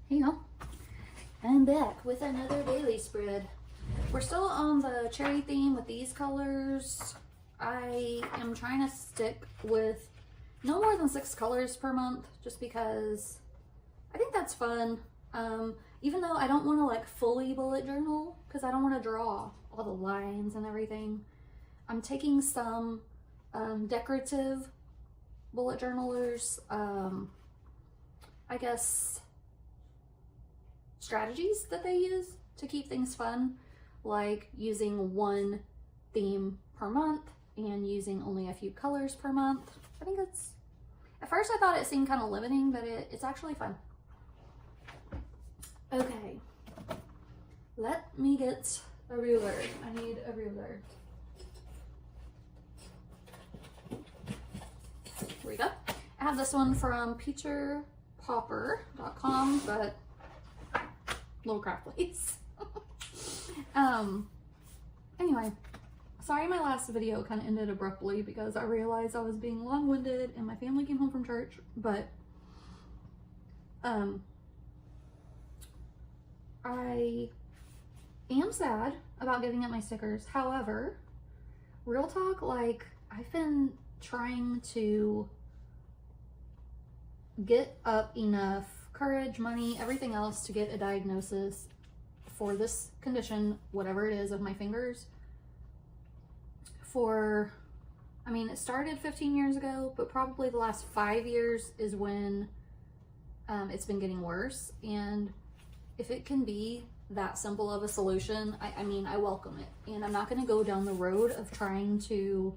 Hey y'all, I'm back with another daily spread. We're still on the cherry theme with these colors. I am trying to stick with no more than 6 colors per month just because I think that's fun. Even though I don't want to like fully bullet journal because I don't want to draw all the lines and everything. I'm taking some decorative bullet journalers, I guess, strategies that they use to keep things fun, like using one theme per month and using only a few colors per month. I think it's, at first I thought it seemed kind of limiting, but it's actually fun. Okay, let me get a ruler. I need a ruler. Here we go. I have this one from peterpopper.com, but little craft plates. Anyway, sorry my last video kind of ended abruptly because I realized I was being long-winded and my family came home from church, but I am sad about giving up my stickers. However, real talk, like, I've been trying to get up enough courage, money, everything else to get a diagnosis for this condition, whatever it is, of my fingers. For, I mean, it started 15 years ago, but probably the last 5 years is when it's been getting worse. And if it can be that simple of a solution, I mean, I welcome it. And I'm not going to go down the road of trying to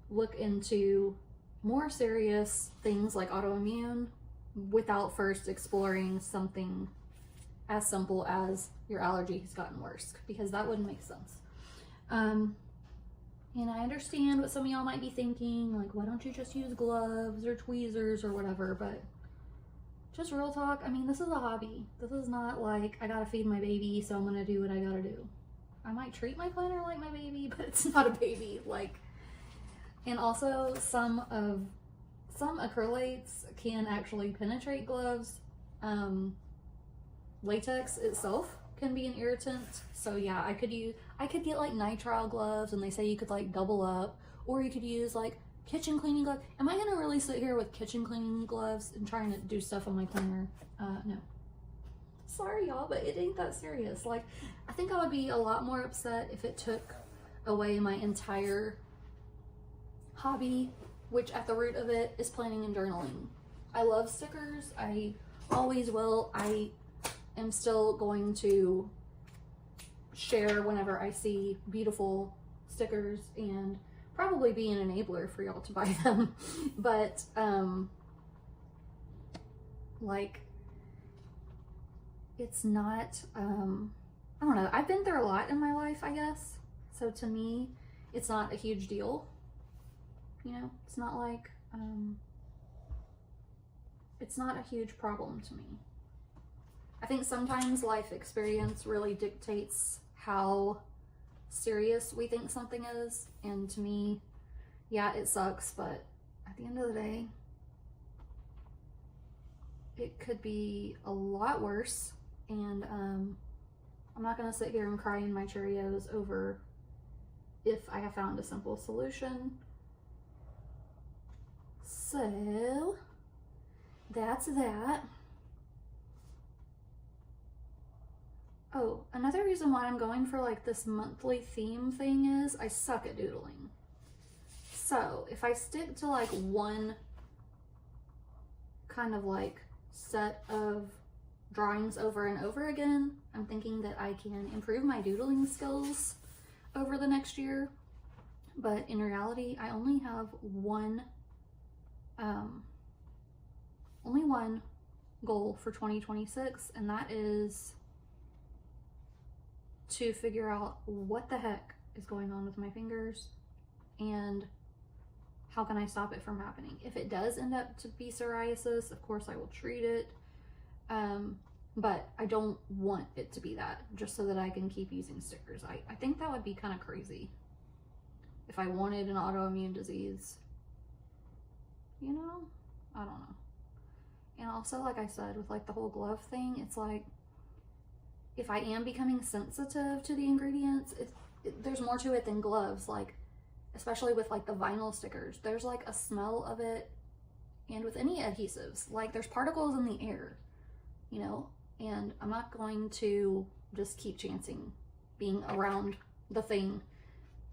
look into more serious things like autoimmune without first exploring something as simple as your allergy has gotten worse, because that wouldn't make sense. And I understand what some of y'all might be thinking, like, why don't you just use gloves or tweezers or whatever, but just real talk, I mean, this is a hobby. This is not like I gotta feed my baby, so I'm gonna do what I gotta do. I might treat my planner like my baby, but it's not a baby. Like, and also some acrylates can actually penetrate gloves. Latex itself can be an irritant. So yeah, I could get like nitrile gloves, and they say you could like double up, or you could use like kitchen cleaning gloves. Am I gonna really sit here with kitchen cleaning gloves and trying to do stuff on my planner? No. Sorry y'all, but it ain't that serious. Like, I think I would be a lot more upset if it took away my entire hobby, which at the root of it is planning and journaling. I love stickers. I always will. I am still going to share whenever I see beautiful stickers and probably be an enabler for y'all to buy them. But like, it's not, I don't know. I've been through a lot in my life, I guess. So to me, it's not a huge deal. You know, it's not like, it's not a huge problem to me. I think sometimes life experience really dictates how serious we think something is. And to me, yeah, it sucks, but at the end of the day, it could be a lot worse. And I'm not gonna sit here and cry in my Cheerios over if I have found a simple solution. So that's that. Oh, another reason why I'm going for like this monthly theme thing is I suck at doodling. So if I stick to like one kind of like set of drawings over and over again, I'm thinking that I can improve my doodling skills over the next year. But in reality, I only have one goal for 2026, and that is to figure out what the heck is going on with my fingers and how can I stop it from happening. If it does end up to be psoriasis, of course I will treat it, but I don't want it to be that, just so that I can keep using stickers. I think that would be kind of crazy if I wanted an autoimmune disease, you know? I don't know. And also, like I said, with like the whole glove thing, it's like, if I am becoming sensitive to the ingredients, there's more to it than gloves. Like, especially with like the vinyl stickers, there's like a smell of it. And with any adhesives, like there's particles in the air, you know, and I'm not going to just keep chancing being around the thing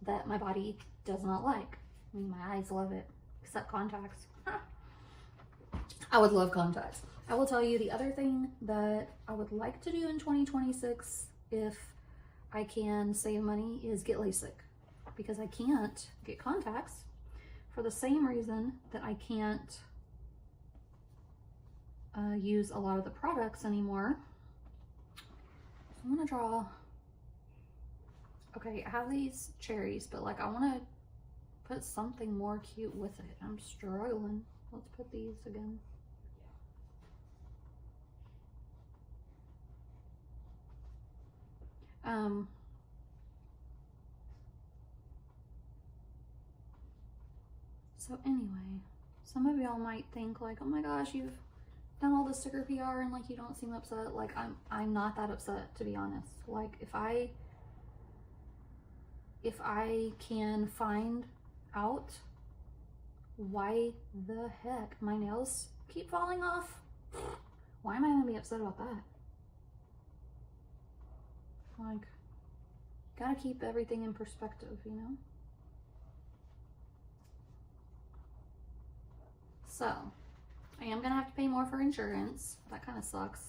that my body does not like. I mean, my eyes love it, except contacts. I would love contacts. I will tell you the other thing that I would like to do in 2026, if I can save money, is get LASIK, because I can't get contacts for the same reason that I can't use a lot of the products anymore. So I'm gonna draw, okay, I have these cherries, but like I want to put something more cute with it. I'm struggling. Let's put these again. So anyway, some of y'all might think like, oh my gosh, you've done all the sticker PR and like you don't seem upset. Like I'm not that upset, to be honest. Like if I can find out why the heck my nails keep falling off, why am I gonna be upset about that? Like, gotta keep everything in perspective, you know? So, I am gonna have to pay more for insurance. That kind of sucks.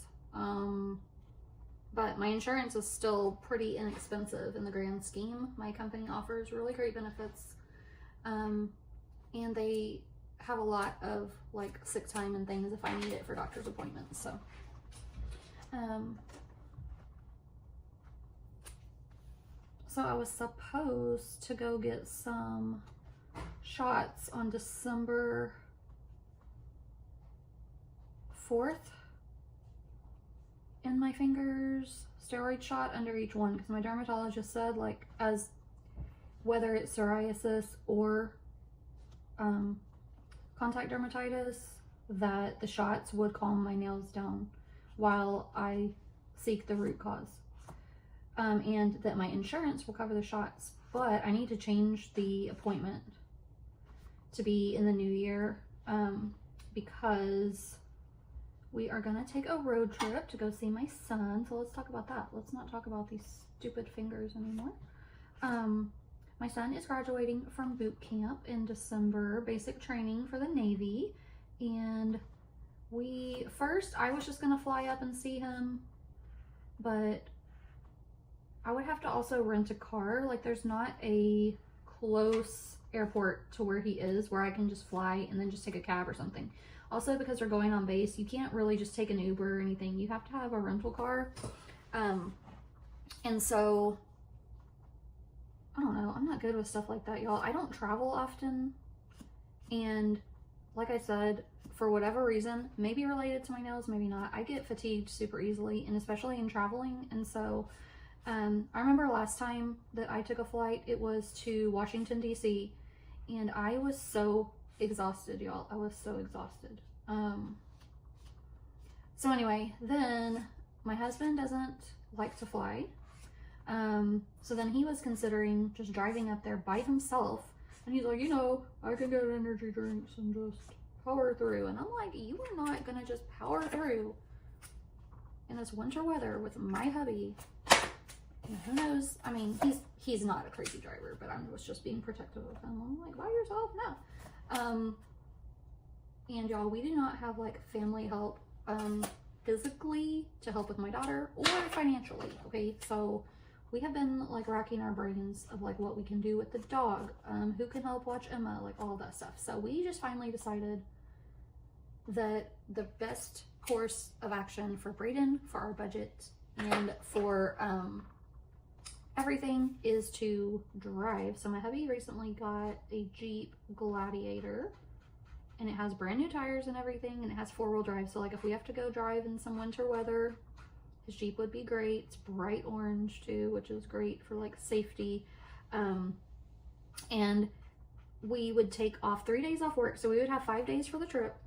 But my insurance is still pretty inexpensive in the grand scheme. My company offers really great benefits. And they have a lot of like sick time and things if I need it for doctor's appointments. So, so I was supposed to go get some shots on December 4th in my fingers, steroid shot under each one, because my dermatologist said, like, as whether it's psoriasis or contact dermatitis, that the shots would calm my nails down while I seek the root cause, and that my insurance will cover the shots. But I need to change the appointment to be in the new year, because we are gonna take a road trip to go see my son. So let's talk about that. Let's not talk about these stupid fingers anymore. My son is graduating from boot camp in December, basic training for the Navy. And I was just gonna fly up and see him, but I would have to also rent a car. Like there's not a close airport to where he is where I can just fly and then just take a cab or something. Also, because we're going on base, you can't really just take an Uber or anything. You have to have a rental car. And so, I don't know. I'm not good with stuff like that, y'all. I don't travel often. And like I said, for whatever reason, maybe related to my nails, maybe not, I get fatigued super easily, and especially in traveling. And so, I remember last time that I took a flight, it was to Washington, D.C., and I was so exhausted, y'all. I was so exhausted. So anyway, then my husband doesn't like to fly. So then he was considering just driving up there by himself, and he's like, you know, I can get energy drinks and just power through. And I'm like, you are not gonna just power through in this winter weather with my hubby. And who knows? I mean, he's not a crazy driver, but I was just being protective of him. I'm like, by yourself? No. And y'all, we do not have like family help physically to help with my daughter or financially. Okay, so we have been like racking our brains of like what we can do with the dog, who can help watch Emma, like all of that stuff. So we just finally decided that the best course of action for Brayden, for our budget, and for everything is to drive. So my hubby recently got a Jeep Gladiator, and it has brand new tires and everything, and it has 4-wheel drive. So like if we have to go drive in some winter weather, his Jeep would be great. It's bright orange too, which is great for like safety. And we would take off 3 days off work. So we would have 5 days for the trip,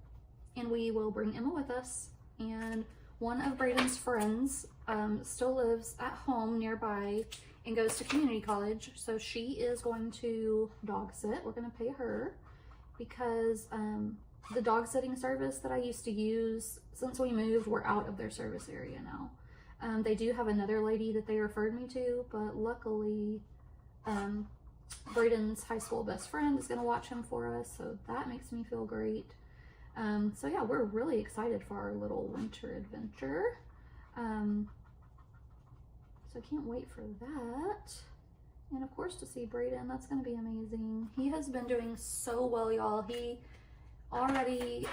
and we will bring Emma with us. And one of Braden's friends still lives at home nearby and goes to community college, so she is going to dog sit. We're going to pay her because the dog sitting service that I used to use since we moved, we're out of their service area now. They do have another lady that they referred me to, but luckily Braden's high school best friend is going to watch him for us, so that makes me feel great. So yeah, we're really excited for our little winter adventure. So I can't wait for that. And of course to see Braden, that's going to be amazing. He has been doing so well, y'all. He already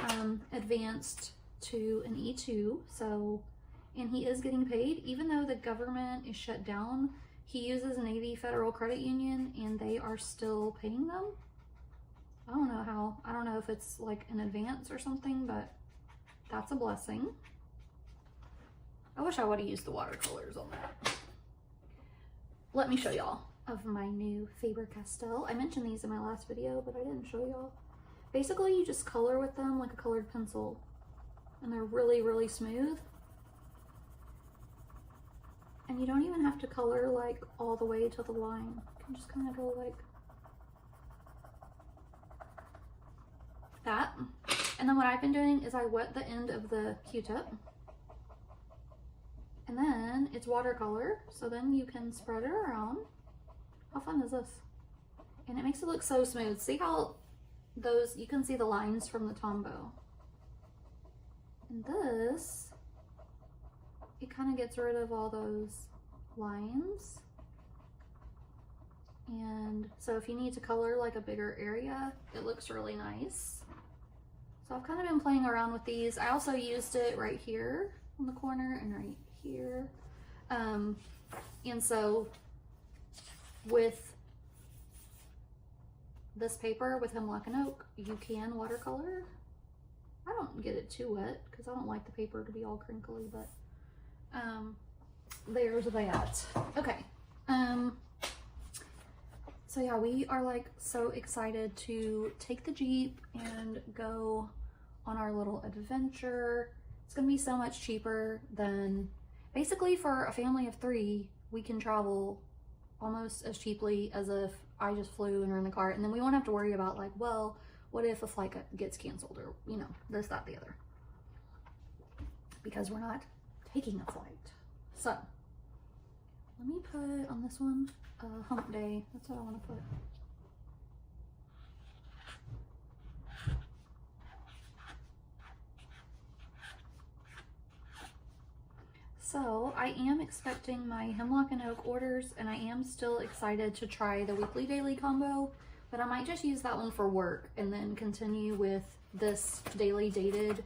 advanced to an E2, so, and he is getting paid. Even though the government is shut down, he uses Navy Federal Credit Union and they are still paying them. I don't know how. I don't know if it's like an advance or something, but that's a blessing. I wish I would have used the watercolors on that. Let me show y'all of my new Faber-Castell. I mentioned these in my last video, but I didn't show y'all. Basically, you just color with them like a colored pencil, and they're really, really smooth. And you don't even have to color like all the way to the line. You can just kind of go like that. And then what I've been doing is I wet the end of the Q-tip, and then it's watercolor, so then you can spread it around. How fun is this? And it makes it look so smooth. See how those, you can see the lines from the Tombow. And this, it kind of gets rid of all those lines. And so if you need to color like a bigger area, it looks really nice. So I've kind of been playing around with these. I also used it right here on the corner and right here. And so with this paper with Hemlock and Oak, you can watercolor. I don't get it too wet because I don't like the paper to be all crinkly, but there's that. Okay. So yeah, we are like so excited to take the Jeep and go on our little adventure. It's gonna be so much cheaper than, basically for a family of 3, we can travel almost as cheaply as if I just flew and were in the car, and then we won't have to worry about like, well, what if a flight gets canceled, or you know, this, that, the other, because we're not taking a flight. So let me put on this one hump day. That's what I want to put. So I am expecting my Hemlock and Oak orders, and I am still excited to try the weekly daily combo, but I might just use that one for work and then continue with this daily dated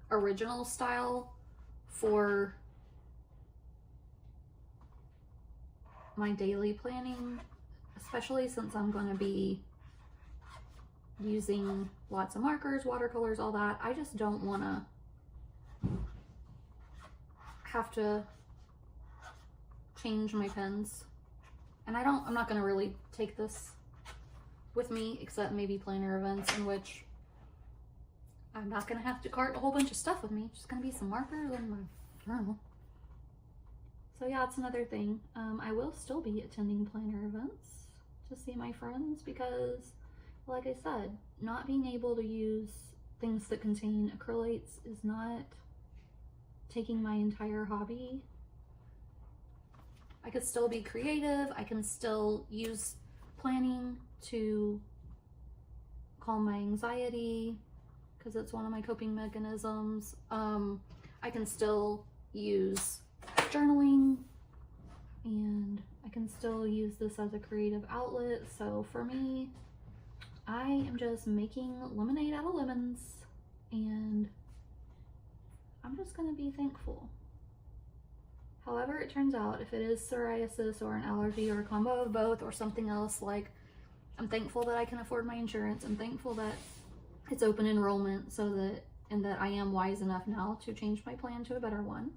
original style for my daily planning, especially since I'm going to be using lots of markers, watercolors, all that. I just don't want to have to change my pens, and I'm not going to really take this with me except maybe planner events, in which I'm not going to have to cart a whole bunch of stuff with me. It's just going to be some markers and my, I don't know. So yeah, it's another thing. I will still be attending planner events to see my friends because, like I said, not being able to use things that contain acrylates is not taking my entire hobby. I could still be creative. I can still use planning to calm my anxiety because it's one of my coping mechanisms. I can still use journaling, and I can still use this as a creative outlet. So for me, I am just making lemonade out of lemons, and I'm just going to be thankful. However it turns out, if it is psoriasis or an allergy or a combo of both or something else, like, I'm thankful that I can afford my insurance. I'm thankful that it's open enrollment, so that, and that I am wise enough now to change my plan to a better one.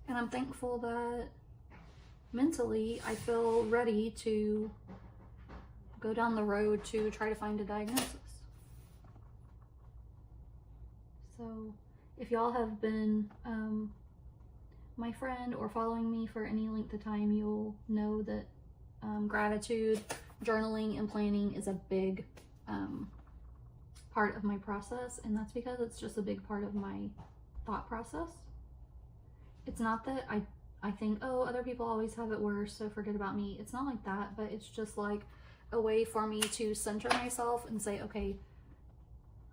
And I'm thankful that mentally I feel ready to go down the road to try to find a diagnosis. So if y'all have been my friend or following me for any length of time, you'll know that gratitude, journaling, and planning is a big part of my process, and that's because it's just a big part of my thought process. It's not that I think, oh, other people always have it worse, so forget about me. It's not like that, but it's just like a way for me to center myself and say, okay,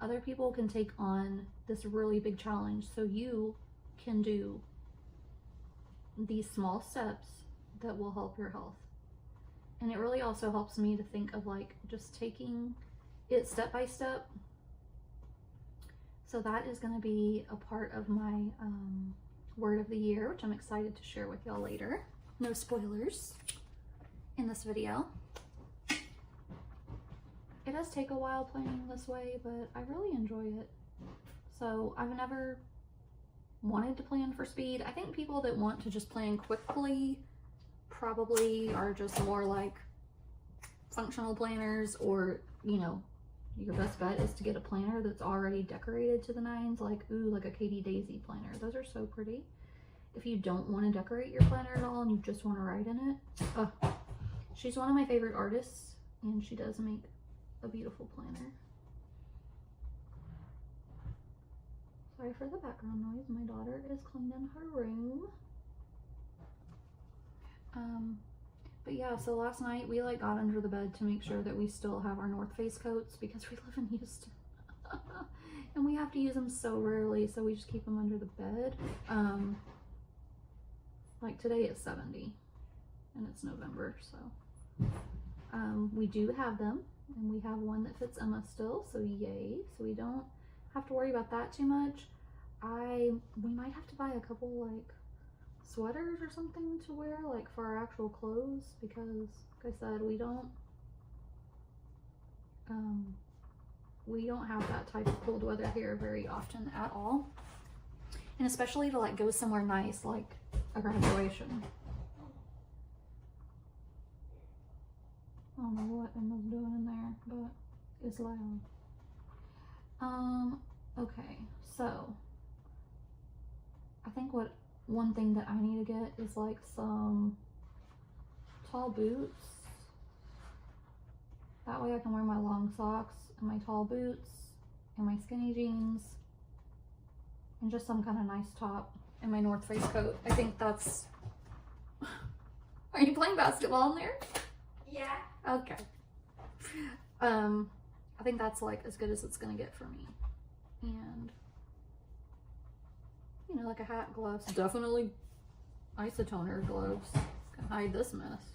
other people can take on this really big challenge, so you can do these small steps that will help your health. And it really also helps me to think of like just taking it step by step. So that is going to be a part of my word of the year, which I'm excited to share with y'all later. No spoilers in this video. It does take a while planning this way, but I really enjoy it. So I've never wanted to plan for speed. I think people that want to just plan quickly probably are just more like functional planners, or, you know, your best bet is to get a planner that's already decorated to the nines, like, ooh, like a Katie Daisy planner. Those are so pretty. If you don't want to decorate your planner at all and you just want to write in it, she's one of my favorite artists, and she does make a beautiful planner. Sorry for the background noise. My daughter is cleaning her room. But yeah, so last night we like got under the bed to make sure that we still have our North Face coats because we live in Houston. And we have to use them so rarely, so we just keep them under the bed. Like today it's 70 and it's November, so we do have them, and we have one that fits Emma still, so yay. So we don't have to worry about that too much. We might have to buy a couple like sweaters or something to wear, like for our actual clothes, because like I said, we don't have that type of cold weather here very often at all, and especially to like go somewhere nice like a graduation. I don't know what Emma's doing in there, but it's loud. Okay, so I think one thing that I need to get is like some tall boots. That way I can wear my long socks and my tall boots and my skinny jeans and just some kind of nice top and my North Face coat. I think that's... Are you playing basketball in there? Yeah. Okay. I think that's like as good as it's gonna get for me. And you know, like a hat, gloves, definitely isotoner gloves can hide this mess.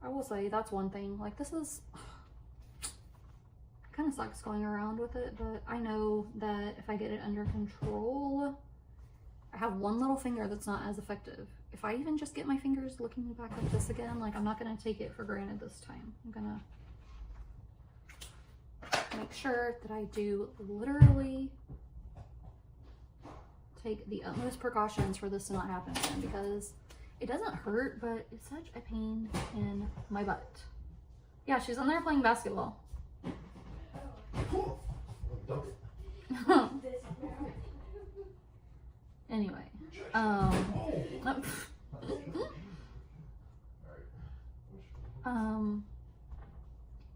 I will say that's one thing, like this is, it kind of sucks going around with it, but I know that if I get it under control, I have one little finger that's not as effective. If I even just get my fingers looking back like this again, like I'm not gonna take it for granted this time. I'm gonna make sure that I do literally take the utmost precautions for this to not happen again, because it doesn't hurt, but it's such a pain in my butt. Yeah, she's in there playing basketball. Anyway,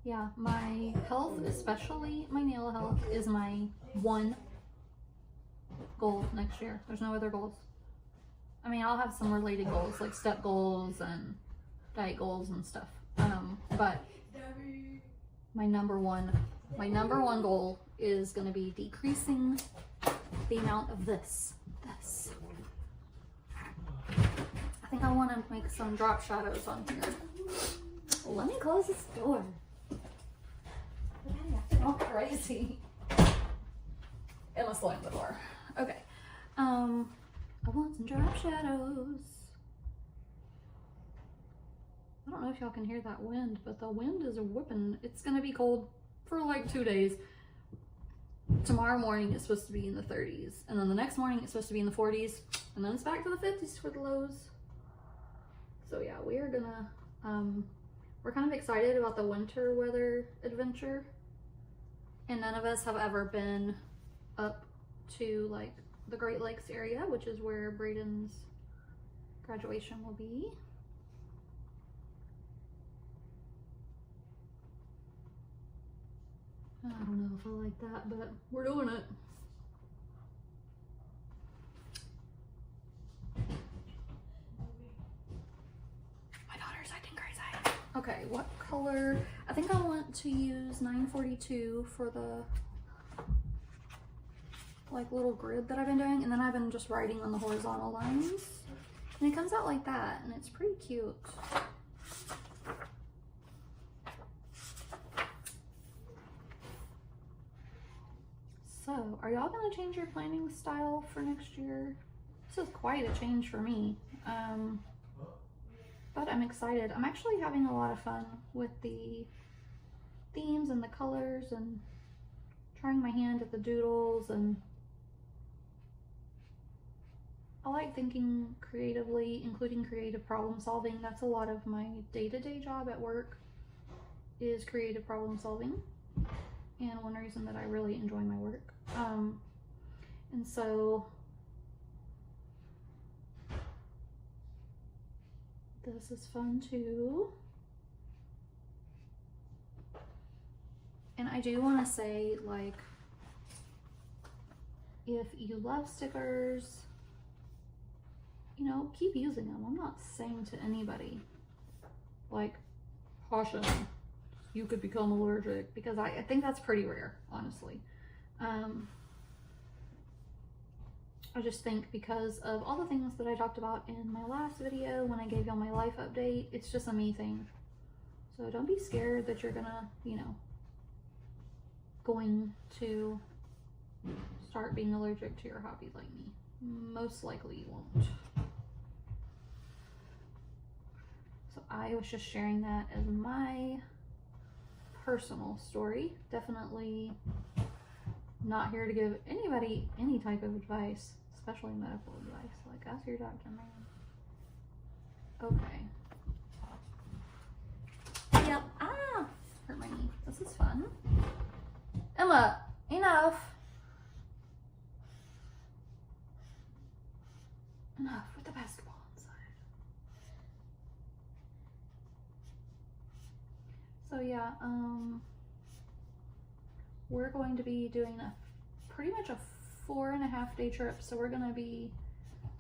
yeah, my health, especially my nail health, is my one goal next year. There's no other goals. I mean, I'll have some related goals, like step goals and diet goals and stuff. But my number one goal is going to be decreasing the amount of this. I think I want to make some drop shadows on here. Let me close this door. Oh, crazy. Emma slammed the door. Okay. I want some drop shadows. I don't know if y'all can hear that wind, but the wind is whipping. It's gonna be cold for like 2 days. Tomorrow morning it's supposed to be in the 30s, and then the next morning it's supposed to be in the 40s, and then it's back to the 50s for the lows. So yeah, we are gonna we're kind of excited about the winter weather adventure. And none of us have ever been up to like the Great Lakes area, which is where Braden's graduation will be. I don't know if I like that, but we're doing it. My daughter's acting crazy. Okay, what color? I think I want to use 942 for the like little grid that I've been doing, and then I've been just writing on the horizontal lines, and it comes out like that, and it's pretty cute. So, are y'all gonna change your planning style for next year? This is quite a change for me, but I'm excited. I'm actually having a lot of fun with the themes and the colors and trying my hand at the doodles, and I like thinking creatively, including creative problem solving. That's a lot of my day-to-day job at work, is creative problem solving, and one reason that I really enjoy my work. And so this is fun too. And I do want to say, like, if you love stickers, you know, keep using them. I'm not saying to anybody, like, caution, you could become allergic, because I think that's pretty rare, honestly. I just think because of all the things that I talked about in my last video when I gave y'all my life update, it's just a me thing. So don't be scared that you're gonna, you know, going to start being allergic to your hobby like me. Most likely you won't. So I was just sharing that as my personal story. Definitely not here to give anybody any type of advice, especially medical advice. Like, ask your doctor, man. Okay. Yep. Ah! Hurt my knee. This is fun. Emma, enough. Enough with the basketball inside. So yeah, we're going to be doing pretty much a 4.5-day trip. So we're going to be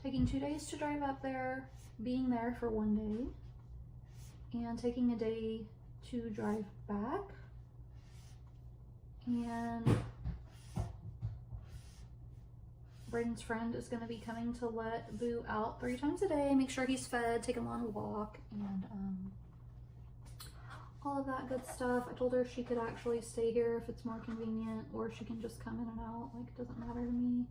taking 2 days to drive up there, being there for 1 day, and taking a day to drive back. And Braden's friend is going to be coming to let Boo out 3 times a day, make sure he's fed, take him on a walk, and all of that good stuff. I told her she could actually stay here if it's more convenient, or she can just come in and out. Like, it doesn't matter to me,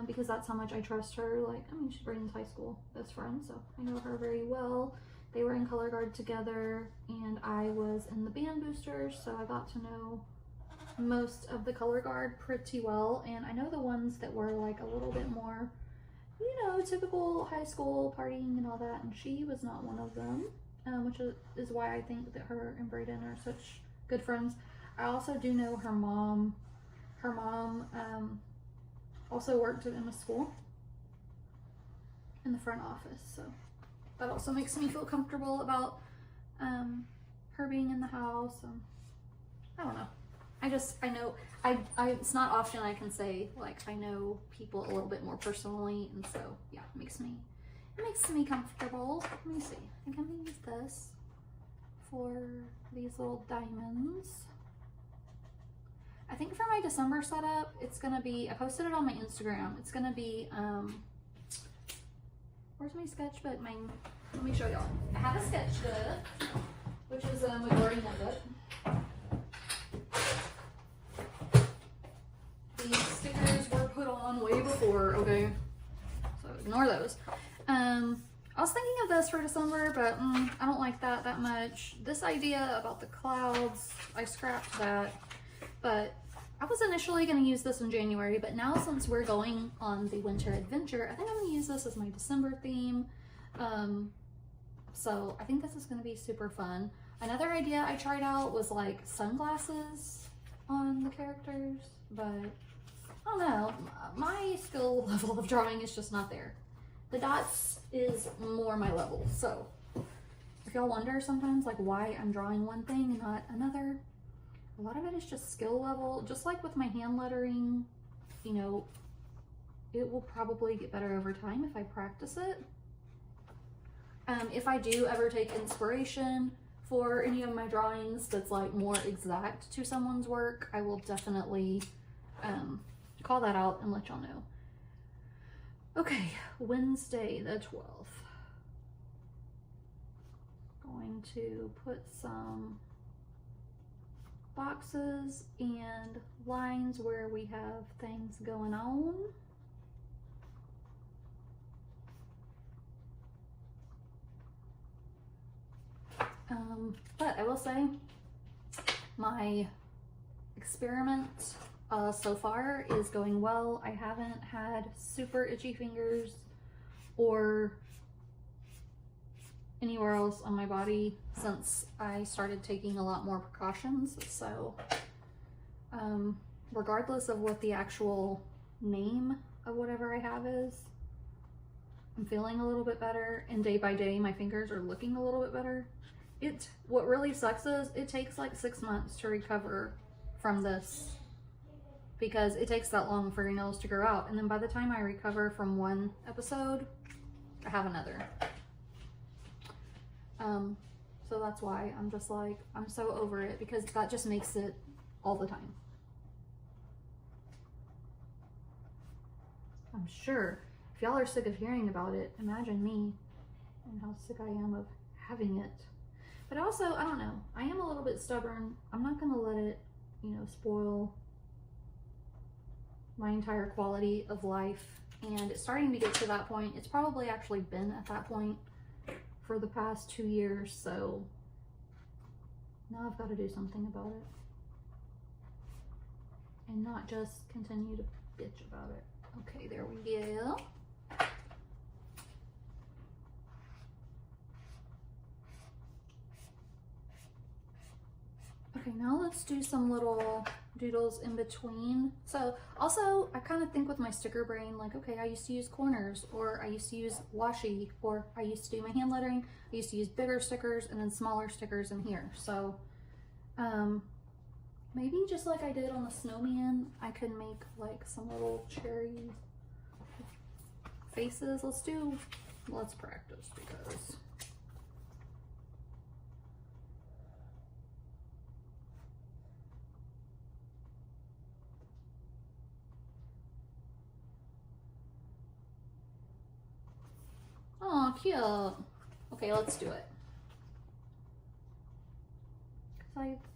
because that's how much I trust her. Like, I mean, she's Braden's high school best friend, so I know her very well. They were in color guard together, and I was in the band boosters, so I got to know most of the color guard pretty well. And I know the ones that were like a little bit more, you know, typical high school partying and all that, and she was not one of them. Which is why I think that her and Braden are such good friends. I also do know her mom. Her mom also worked at Emma's school in the front office, so that also makes me feel comfortable about her being in the house. I don't know. I know it's not often I can say, like, I know people a little bit more personally, and so yeah, it makes me comfortable. Let me see. I think I'm gonna use this for these little diamonds. I think for my December setup, it's gonna be, I posted it on my Instagram. It's gonna be, where's my sketchbook? Let me show y'all. I have a sketchbook, which is a majority notebook. These stickers were put on way before, okay? So ignore those. I was thinking of this for December, but I don't like that much. This idea about the clouds, I scrapped that. But I was initially going to use this in January, but now since we're going on the winter adventure, I think I'm going to use this as my December theme. So I think this is going to be super fun. Another idea I tried out was like sunglasses on the characters, but I don't know. My skill level of drawing is just not there. The dots is more my level. So if y'all wonder sometimes like why I'm drawing one thing and not another, a lot of it is just skill level. Just like with my hand lettering, you know, it will probably get better over time if I practice it. If I do ever take inspiration for any of my drawings that's like more exact to someone's work, I will definitely call that out and let y'all know. Okay, Wednesday the 12th. Going to put some boxes and lines where we have things going on. But I will say my experiment so far is going well. I haven't had super itchy fingers or anywhere else on my body since I started taking a lot more precautions. So regardless of what the actual name of whatever I have is, I'm feeling a little bit better, and day by day my fingers are looking a little bit better. What really sucks is it takes like 6 months to recover from this, because it takes that long for your nails to grow out, and then by the time I recover from one episode, I have another. So that's why I'm just like, I'm so over it, because that just makes it all the time. I'm sure if y'all are sick of hearing about it, imagine me and how sick I am of having it. But also, I don't know, I am a little bit stubborn. I'm not gonna let it, you know, spoil my entire quality of life. And it's starting to get to that point. It's probably actually been at that point for the past 2 years. So now I've got to do something about it. And not just continue to bitch about it. Okay, there we go. Okay, now let's do some little doodles in between. So also, I kind of think with my sticker brain, like, okay, I used to use corners, or I used to use washi, or I used to do my hand lettering. I used to use bigger stickers and then smaller stickers in here. So maybe just like I did on the snowman, I could make like some little cherry faces. Let's practice, because oh, cute. Okay, let's do it.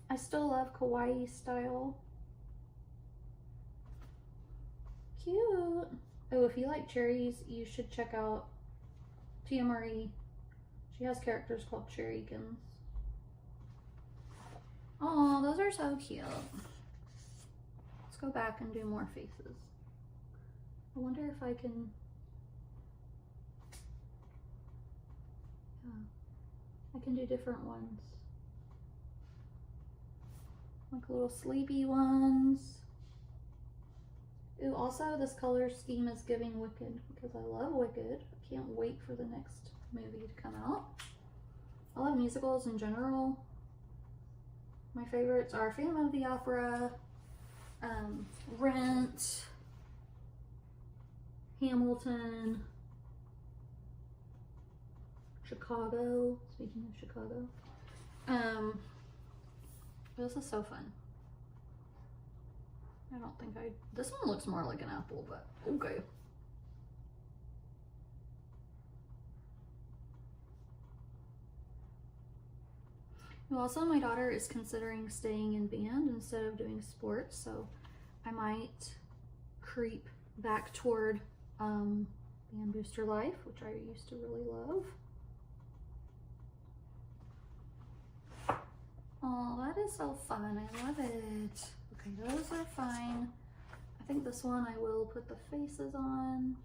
I still love kawaii style. Cute. Oh, if you like cherries, you should check out Tia Marie. She has characters called Cherrykins. Oh, those are so cute. Let's go back and do more faces. I wonder if I can... I can do different ones. Like little sleepy ones. Ooh, also this color scheme is giving Wicked, because I love Wicked. I can't wait for the next movie to come out. I love musicals in general. My favorites are Phantom of the Opera, Rent, Hamilton, Chicago. Speaking of Chicago, this is so fun. I don't think this one looks more like an apple, but okay. Also, my daughter is considering staying in band instead of doing sports, so I might creep back toward Band Booster Life, which I used to really love. Oh, that is so fun. I love it. Okay, those are fine. I think this one I will put the faces on.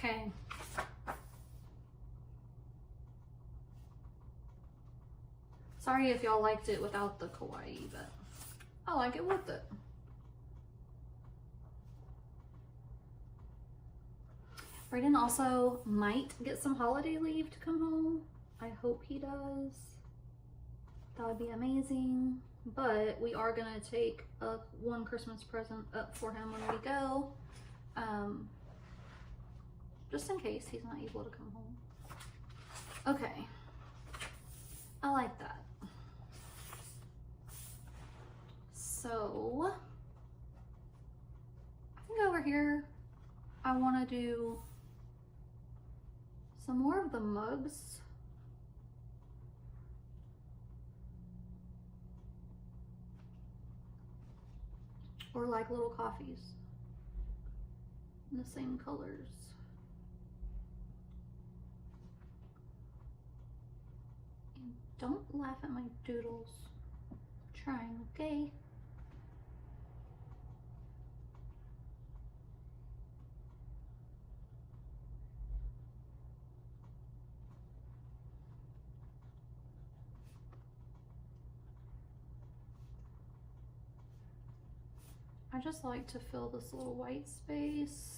Okay. Sorry if y'all liked it without the kawaii, but I like it with it. Brayden also might get some holiday leave to come home. I hope he does. That would be amazing. But we are gonna take one Christmas present up for him when we go. Just in case he's not able to come home. Okay. I like that. So, I think over here, I want to do some more of the mugs. Or like little coffees in the same colors. And don't laugh at my doodles. I'm trying, okay? I just like to fill this little white space.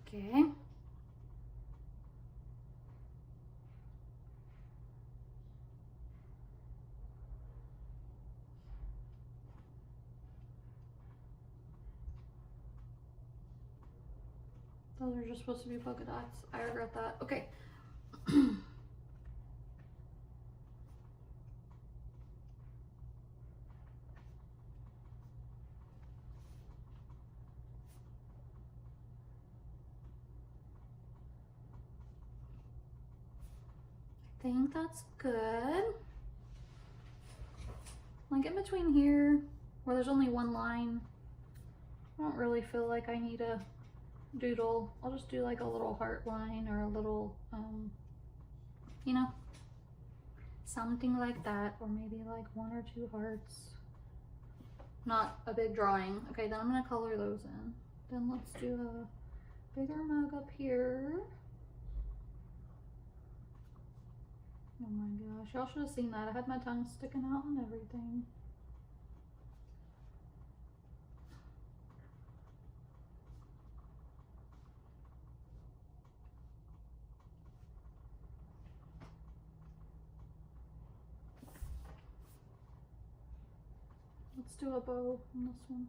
Okay. Those are just supposed to be polka dots. I regret that. Okay. I think that's good. Like in between here, where there's only one line, I don't really feel like I need a doodle. I'll just do like a little heart line or a little, you know, something like that, or maybe like 1 or 2 hearts. Not a big drawing. Okay, then I'm gonna color those in. Then let's do a bigger mug up here. Oh my gosh, y'all should have seen that. I had my tongue sticking out and everything. Let's do a bow on this one.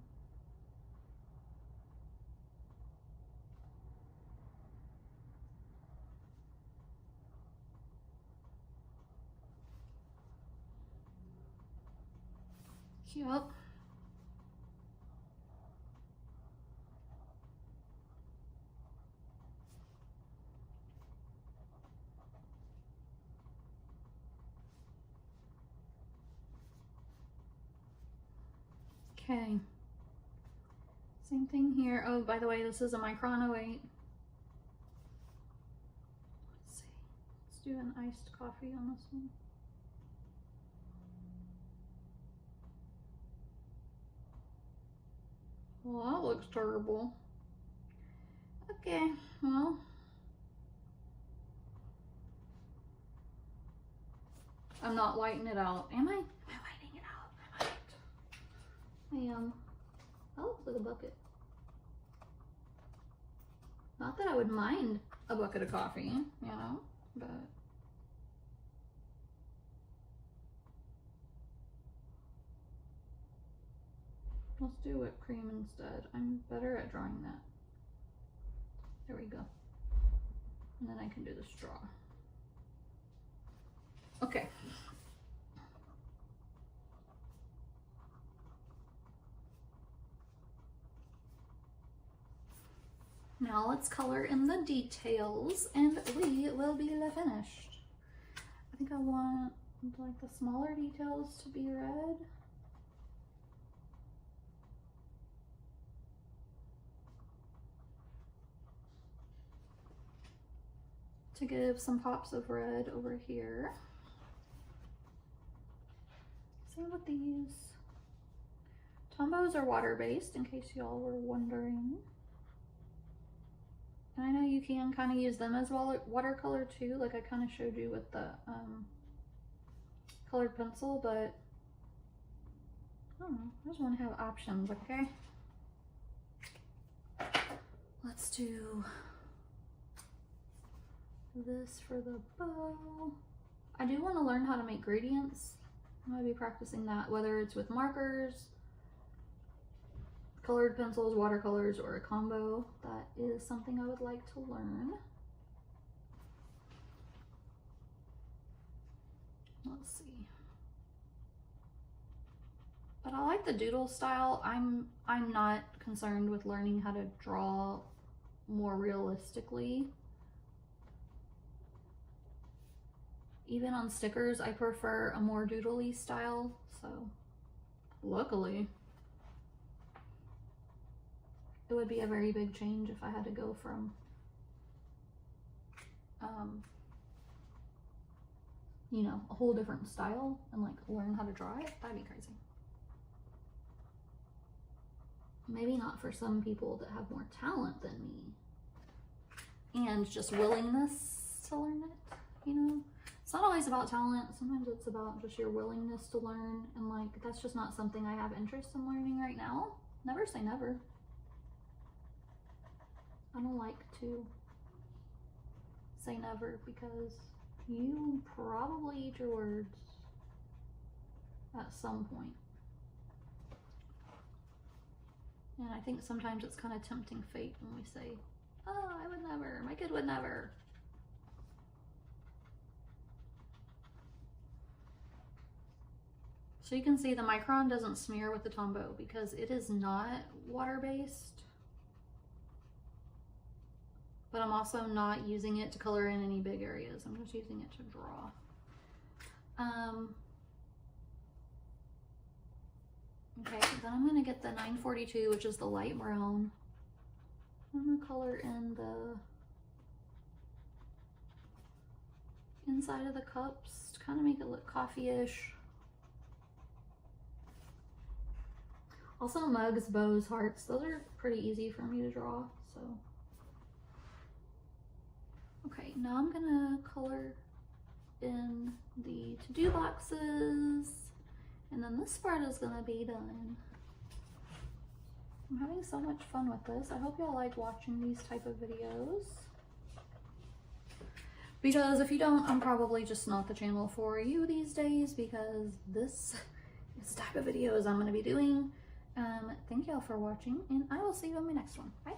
Cute. Okay. Same thing here. Oh, by the way, this is a micron 08. Let's see. Let's do an iced coffee on this one. Well, that looks terrible. Okay, well. I'm not whitening it out. Am I? Am I whitening it out? I might. I am. That looks like a bucket. Not that I would mind a bucket of coffee, you know, but. Let's do whipped cream instead. I'm better at drawing that. There we go. And then I can do the straw. Okay. Now let's color in the details and we will be finished. I think I want like the smaller details to be red. to give some pops of red over here. Same with these. Tombos are water-based, in case y'all were wondering. And I know you can kind of use them as watercolor too, like I kind of showed you with the colored pencil, but I don't know, I just want to have options, okay? Let's do this for the bow. I do want to learn how to make gradients. I'm going to be practicing that, whether it's with markers, colored pencils, watercolors, or a combo. That is something I would like to learn. Let's see. But I like the doodle style. I'm not concerned with learning how to draw more realistically. Even on stickers, I prefer a more doodly style, so luckily. It would be a very big change if I had to go from you know, a whole different style and like learn how to draw it. That'd be crazy. Maybe not for some people that have more talent than me and just willingness to learn it, you know? It's not always about talent. Sometimes it's about just your willingness to learn, and like that's just not something I have interest in learning right now. Never say never. I don't like to say never because you probably eat your words at some point. And I think sometimes it's kind of tempting fate when we say, oh, I would never, my kid would never. So you can see the micron doesn't smear with the Tombow because it is not water-based. But I'm also not using it to color in any big areas. I'm just using it to draw. Okay, then I'm gonna get the 942, which is the light brown. I'm gonna color in the inside of the cups to kind of make it look coffee-ish. Also mugs, bows, hearts, those are pretty easy for me to draw, so. Okay, now I'm gonna color in the to-do boxes, and then this part is gonna be done. I'm having so much fun with this. I hope y'all like watching these type of videos. Because if you don't, I'm probably just not the channel for you these days, because this is the type of videos I'm gonna be doing. Thank y'all for watching, and I will see you on my next one. Bye.